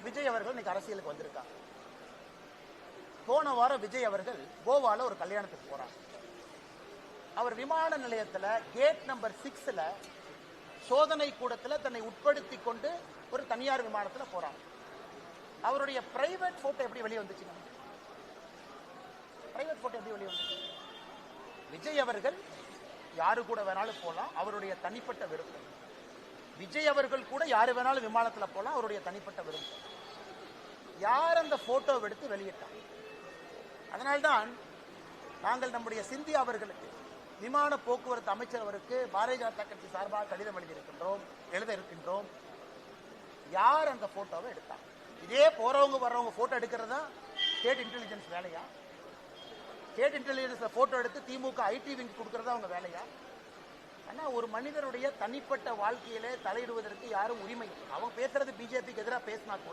விஜய் அவர்கள் இன்னைக்கு அரசியலுக்கு வந்திருக்காங்க. போன வாரம் விஜய் அவர்கள் கோவால ஒரு கல்யாணத்துக்கு போறாங்க. அவர் விமான நிலையத்தில் கேட் நம்பர் 6ல சோதனை கூடத்தில் தன்னை உட்படுத்தி கொண்டு ஒரு தனியார் விமானத்தில் போறாங்க. அவருடைய பிரைவேட் போட்டோ எப்படி வெளியே வந்துச்சுங்க? பிரைவேட் போட்டோ எப்படி வெளியே வந்துச்சு? விஜய் அவர்கள் யாரு கூட வேணாலும் போலாம், அவருடைய தனிப்பட்ட விருப்பம். விஜய் அவர்கள் கூட யாரு வேணாலும் விமானத்தில் போலாம், அவருடைய தனிப்பட்ட விருப்பம். யார் அந்த போட்டோவை எடுத்து வெளியிட்டாங்க? அதனால்தான் நாங்கள் நம்முடைய சிந்தியா அவர்களுக்கு, விமான போக்குவரத்து அமைச்சர் அவருக்கு பாரதிய ஜனதா கட்சி சார்பாக கடிதம் எழுத இருக்கின்றோம். யார் அந்த போட்டோவை எடுத்தாங்க? இதே போறவங்க வர்றவங்க போட்டோ எடுக்கிறதா ஸ்டேட் இன்டெலிஜென்ஸ் வேலையா? ஸ்டேட் இன்டெலிஜென்ஸ் போட்டோ எடுத்து திமுக ஐடி விங் கொடுக்கறதா அவங்க வேலையா? ஆனா ஒரு மனிதனுடைய தனிப்பட்ட வாழ்க்கையிலே தலையிடுவதற்கு யாரும் உரிமை. அவங்க பேசுறது பிஜேபிக்கு எதிராக பேசினா கூட